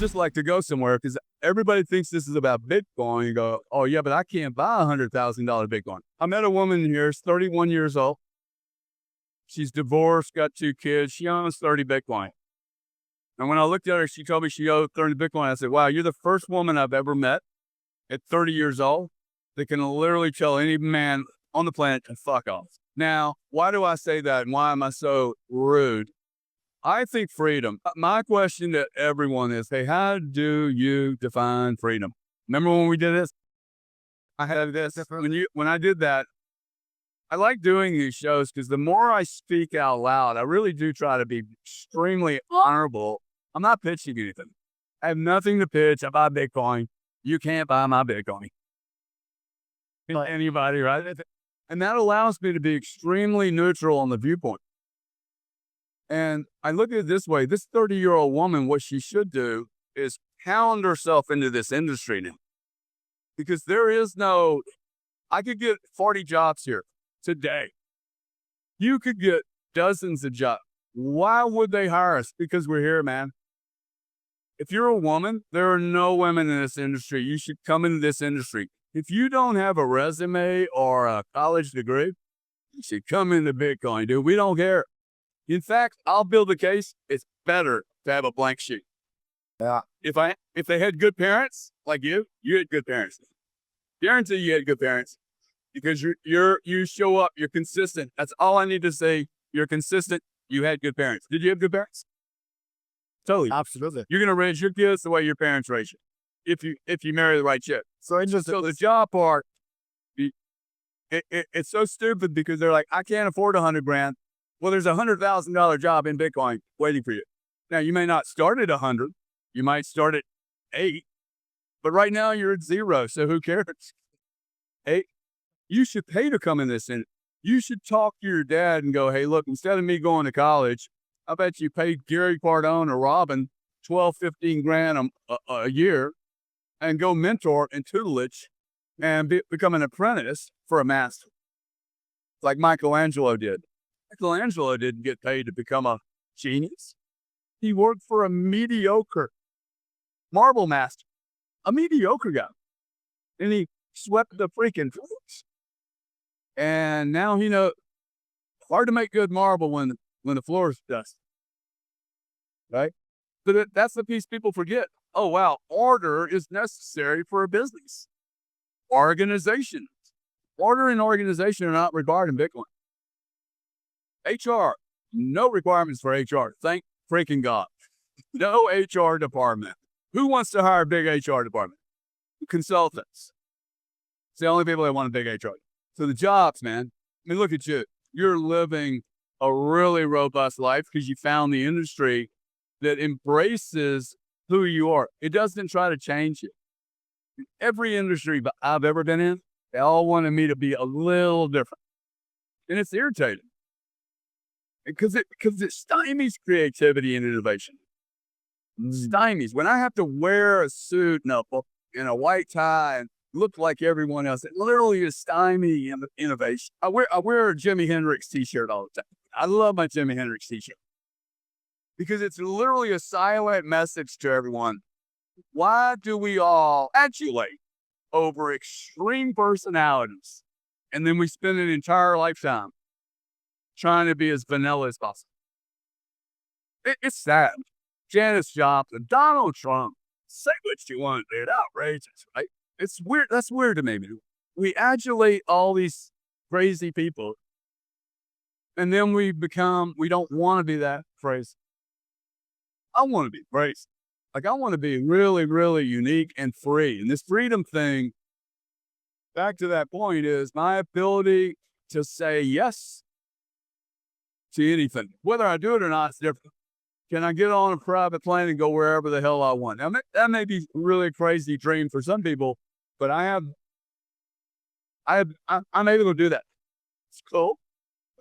just like to go somewhere because everybody thinks this is about Bitcoin. You go, oh yeah, but I can't buy $100,000 Bitcoin. I met a woman here, she's 31 years old. She's divorced, got 2 kids. She owns 30 Bitcoin. And when I looked at her, she told me she owed 30 Bitcoin. I said, wow, you're the first woman I've ever met at 30 years old that can literally tell any man on the planet to fuck off. Now, why do I say that and why am I so rude? I think freedom. My question to everyone is, hey, how do you define freedom? Remember when we did this? I had this. When I did that, I like doing these shows because the more I speak out loud, I really do try to be extremely honorable. I'm not pitching anything. I have nothing to pitch. I buy Bitcoin. You can't buy my Bitcoin. Anybody, right? And that allows me to be extremely neutral on the viewpoint. And I look at it this way. This 30-year-old woman, what she should do is pound herself into this industry now. Because there is no, I could get 40 jobs here today. You could get dozens of jobs. Why would they hire us? Because we're here, man. If you're a woman, there are no women in this industry. You should come into this industry. If you don't have a resume or a college degree, you should come into Bitcoin, dude. We don't care. In fact, I'll build a case. It's better to have a blank sheet. Yeah. If they had good parents like you had good parents. Guarantee you had good parents because you show up. You're consistent. That's all I need to say. You're consistent. You had good parents. Did you have good parents? Totally. Absolutely. You're gonna raise your kids the way your parents raised you. If you marry the right chick. So interesting. So the job part, it's so stupid because they're like, I can't afford $100,000. Well, there's $100,000 job in Bitcoin waiting for you. Now you may not start at 100, you might start at 8, but right now you're at 0. So who cares? 8. You should pay to come in this, and you should talk to your dad and go, hey, look, instead of me going to college, I bet you paid Gary Cardone or Robin 12, 15 grand a year and go mentor and tutelage and become an apprentice for a master. Like Michelangelo did. Michelangelo didn't get paid to become a genius. He worked for a mediocre marble master, a mediocre guy. And he swept the freaking floors. And now he knows hard to make good marble when the floor is dust. Right? But that's the piece people forget. Oh, wow. Order is necessary for a business. Organization. Order and organization are not required in Bitcoin. HR, no requirements for HR. Thank freaking God. No HR department. Who wants to hire a big HR department? Consultants. It's the only people that want a big HR. So the jobs, man. I mean, look at you. You're living a really robust life because you found the industry that embraces who you are. It doesn't try to change you. In every industry I've ever been in, they all wanted me to be a little different. And it's irritating. Because it stymies creativity and innovation. Stymies. When I have to wear a suit and a white tie and look like everyone else, it literally is stymie innovation. I wear a Jimi Hendrix t-shirt all the time. I love my Jimi Hendrix t-shirt. Because it's literally a silent message to everyone. Why do we all adulate over extreme personalities? And then we spend an entire lifetime trying to be as vanilla as possible. It's sad. Janis Joplin, Donald Trump, say what you want, dude. Outrageous, right? It's weird. That's weird to me. We adulate all these crazy people. And then we don't want to be that crazy. I want to be crazy. Like, I want to be really, really unique and free. And this freedom thing, back to that point, is my ability to say yes to anything. Whether I do it or not, it's different. Can I get on a private plane and go wherever the hell I want? Now, that may be a really crazy dream for some people, but I'm able to do that. It's cool.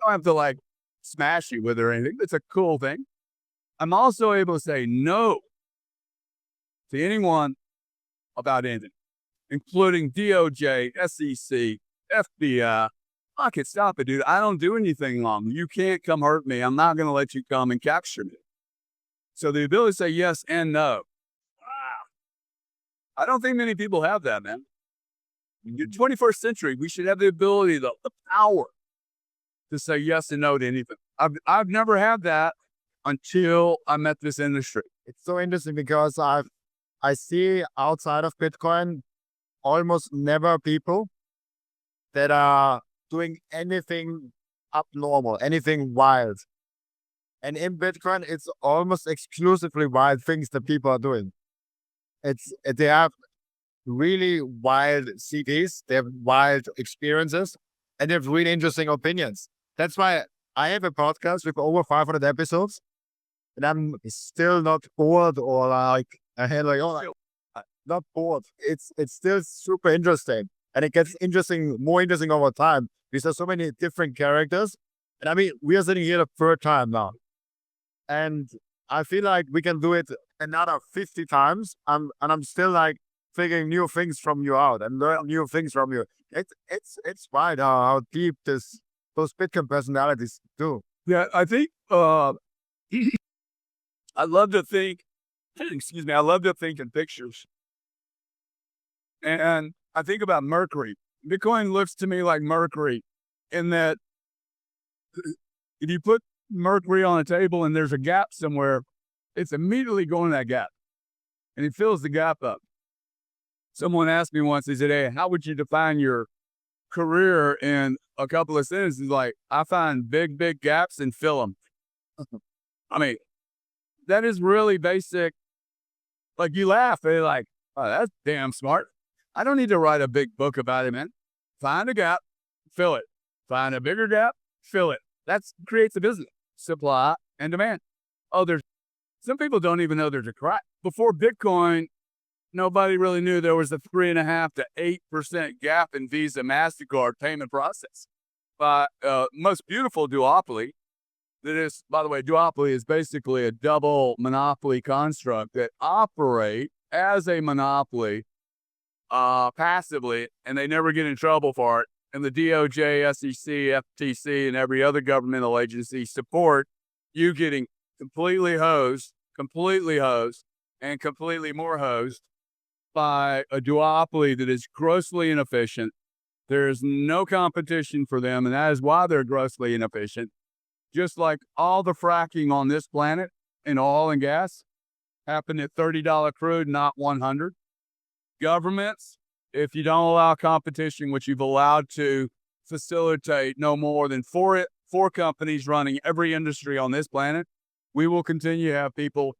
I don't have to like smash you with it or anything. It's a cool thing. I'm also able to say no to anyone about anything, including DOJ, SEC, FBI. I can stop it, dude. I don't do anything wrong. You can't come hurt me. I'm not going to let you come and capture me. So the ability to say yes and no. I don't think many people have that, man. In the 21st century, we should have the ability, the power to say yes and no to anything. I've never had that until I met this industry. It's so interesting because I see outside of Bitcoin almost never people that are doing anything abnormal, anything wild. And in Bitcoin, it's almost exclusively wild things that people are doing. They have really wild CDs, they have wild experiences, and they have really interesting opinions. That's why I have a podcast with over 500 episodes, and I'm still not bored or like I had like not bored. It's still super interesting, and it gets more interesting over time because there's so many different characters. And I mean, we are sitting here the third time now, and I feel like we can do it another 50 times. And I'm still like figuring new things from you out and learn new things from you. It's wild how deep those Bitcoin personalities do. Yeah, I think I love to think, excuse me, I love to think in pictures. And I think about Mercury. Bitcoin looks to me like Mercury in that if you put Mercury on a table and there's a gap somewhere, it's immediately going to that gap. And it fills the gap up. Someone asked me once, they said, hey, how would you define your career in a couple of sentences? Like, I find big gaps and fill them. I mean, that is really basic. Like, you laugh, and you're like, oh, that's damn smart. I don't need to write a big book about it, man. Find a gap, fill it. Find a bigger gap, fill it. That creates a business. Supply and demand. Oh, some people don't even know there's a crack. Before Bitcoin, nobody really knew there was a 3.5% to 8% gap in Visa MasterCard payment process. But most beautiful duopoly, that is, by the way, duopoly is basically a double monopoly construct that operate as a monopoly passively, and they never get in trouble for it. And the DOJ, SEC, FTC, and every other governmental agency support you getting completely hosed, and completely more hosed by a duopoly that is grossly inefficient. There's no competition for them, and that is why they're grossly inefficient. Just like all the fracking on this planet in oil and gas happened at $30 crude, not 100. Governments, if you don't allow competition, which you've allowed to facilitate no more than four companies running every industry on this planet, we will continue to have people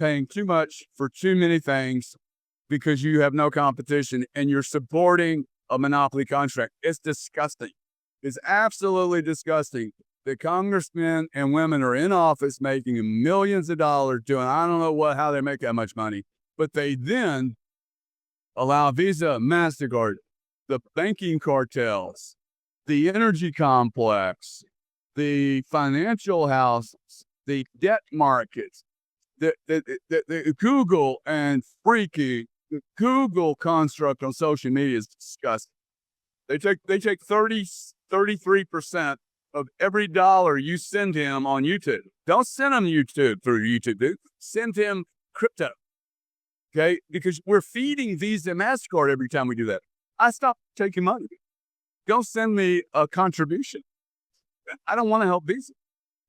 paying too much for too many things because you have no competition and you're supporting a monopoly contract. It's disgusting. It's absolutely disgusting that congressmen and women are in office making millions of dollars doing, I don't know how they make that much money, but they then allow Visa, MasterCard, the banking cartels, the energy complex, the financial houses, the debt markets, the Google and freaky, the Google construct on social media is disgusting. They take 33% of every dollar you send him on YouTube. Don't send him YouTube through YouTube, dude. Send him crypto. Okay? Because we're feeding Visa and MasterCard every time we do that. I stopped taking money. Don't send me a contribution. I don't want to help Visa.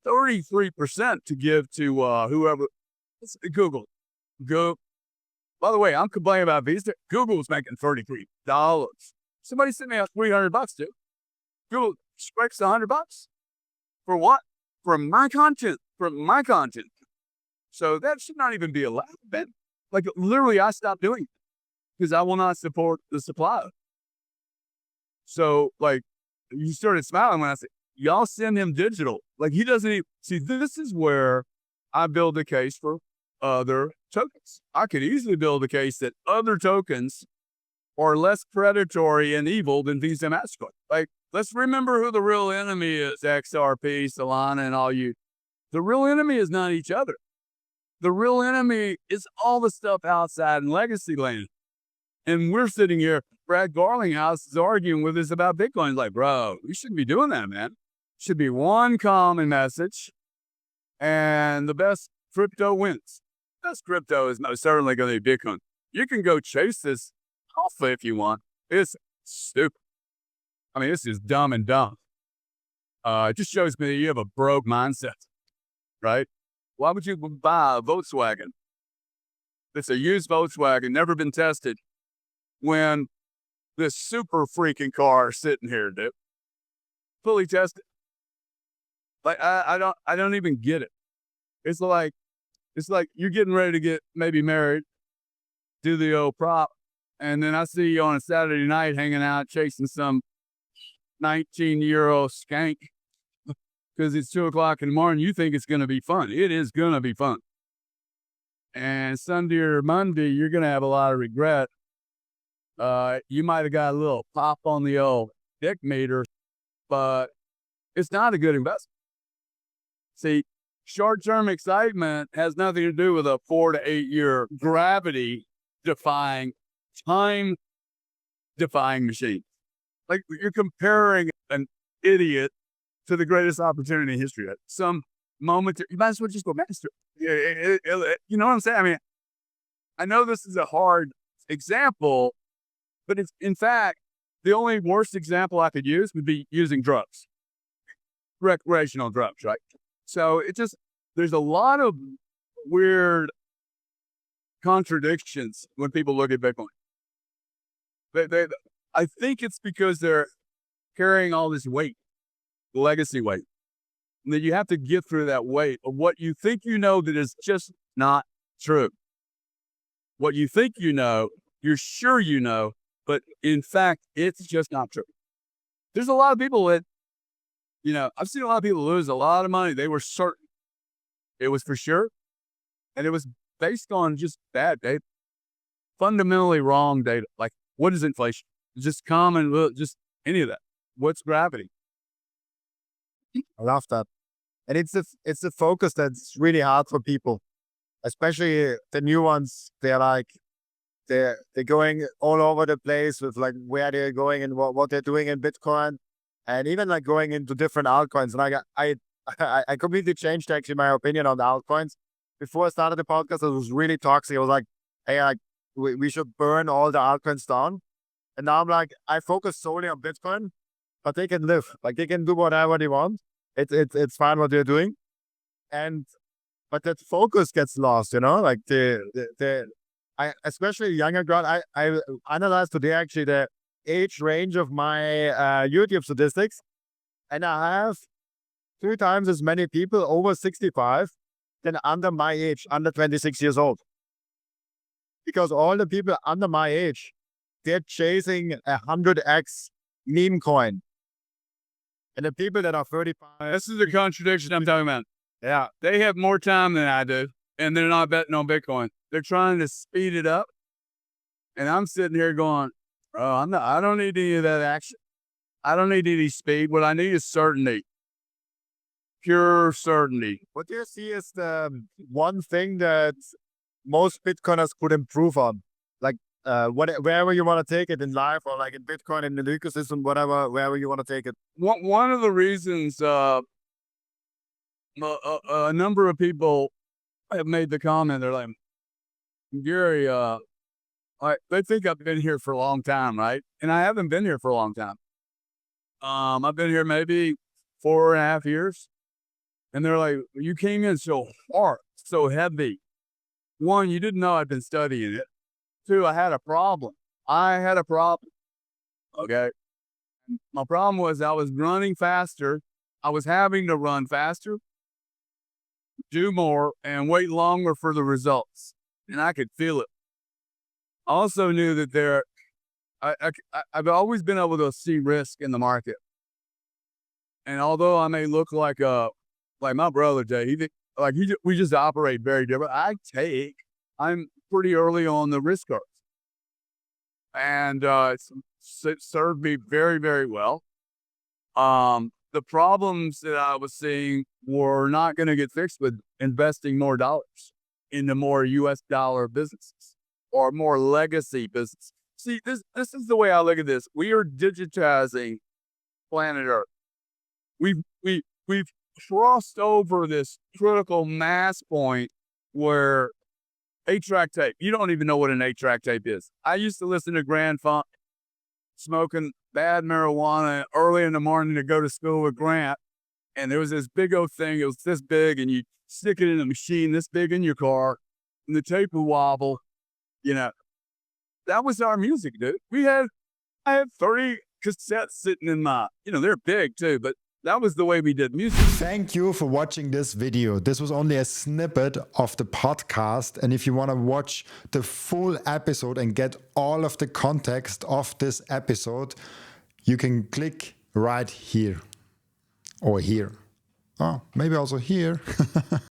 33% to give to whoever. Google. Go. By the way, I'm complaining about Visa. Google's making $33. Somebody sent me out $300, dude. Google expects $100 for what? For my content. So that should not even be allowed, man. Like literally, I stopped doing it because I will not support the supplier. So like, you started smiling when I said, y'all send him digital. Like he doesn't even see. This is where I build a case for other tokens. I could easily build a case that other tokens are less predatory and evil than Visa and MasterCard. Like, let's remember who the real enemy is, XRP, Solana, and all you. The real enemy is not each other. The real enemy is all the stuff outside in legacy land. And we're sitting here, Brad Garlinghouse is arguing with us about Bitcoin. He's like, bro, you shouldn't be doing that, man. Should be one common message, and the best crypto wins. Best crypto is most certainly going to be Bitcoin. You can go chase this alpha if you want. It's stupid. I mean, this is dumb and dumb. It just shows me that you have a broke mindset, right? Why would you buy a Volkswagen? It's a used Volkswagen, never been tested, when this super freaking car is sitting here, dude, fully tested. Like I don't even get it. It's like you're getting ready to get maybe married, do the old prop, and then I see you on a Saturday night hanging out chasing some 19-year-old skank because it's 2:00 in the morning. You think it's going to be fun. It is going to be fun. And Sunday or Monday, you're going to have a lot of regret. You might have got a little pop on the old dick meter, but it's not a good investment. See, short-term excitement has nothing to do with a 4 to 8 year gravity-defying, time-defying machine. Like, you're comparing an idiot to the greatest opportunity in history. At some moment, you might as well just go master. You know what I'm saying? I mean, I know this is a hard example, but it's, in fact, the only worst example I could use would be using drugs, recreational drugs, right? So there's a lot of weird contradictions when people look at Bitcoin. I think it's because they're carrying all this weight, legacy weight, and that you have to get through that weight of what you think you know that is just not true. What you think you know, you're sure you know, but in fact, it's just not true. There's a lot of people that, I've seen a lot of people lose a lot of money. They were certain it was for sure, and it was based on just bad data, fundamentally wrong data. Like, what is inflation? Just common, just any of that. What's gravity? I love that. And it's a focus that's really hard for people, especially the new ones. They're going all over the place with like where they're going and what they're doing in Bitcoin, and even like going into different altcoins. And I completely changed actually my opinion on the altcoins. Before I started the podcast, it was really toxic. I was like, hey, we should burn all the altcoins down. And now I'm like, I focus solely on Bitcoin, but they can live. Like, they can do whatever they want. It's fine what they're doing. But that focus gets lost, like especially younger crowd. I analyzed today actually the age range of my YouTube statistics, and I have 2 times as many people over 65 than under my age, under 26 years old. Because all the people under my age, they're chasing 100x meme coin. And the people that are 35. This is the contradiction I'm talking about. Yeah. They have more time than I do, and they're not betting on Bitcoin. They're trying to speed it up. And I'm sitting here going, I don't need any of that action. I don't need any speed. What I need is certainty. Pure certainty. What do you see is the one thing that most Bitcoiners could improve on? Like, wherever you want to take it in life, or like in Bitcoin, in the ecosystem, wherever you want to take it. One of the reasons a number of people have made the comment, they're like, Gary, they think I've been here for a long time, right? And I haven't been here for a long time. I've been here maybe 4.5 years. And they're like, you came in so hard, so heavy. 1, you didn't know I'd been studying it. 2, I had a problem. Okay. My problem was I was running faster. I was having to run faster, do more, and wait longer for the results. And I could feel it. I also knew that I've always been able to see risk in the market. And although I may look like my brother Jay, we just operate very different. I'm pretty early on the risk cards. And it served me very, very well. The problems that I was seeing were not going to get fixed with investing more dollars into more U.S. dollar businesses or more legacy business. See, this is the way I look at this. We are digitizing planet Earth. We've crossed over this critical mass point where 8-track tape. You don't even know what an 8-track tape is. I used to listen to Grand Funk, smoking bad marijuana early in the morning to go to school with Grant. And there was this big old thing. It was this big, and you stick it in a machine this big in your car, and the tape would wobble. That was our music, dude. I had 30 cassettes sitting in my, they're big too, but that was the way we did music. Thank you for watching this video. This was only a snippet of the podcast. And if you want to watch the full episode and get all of the context of this episode, you can click right here or here. Oh, maybe also here.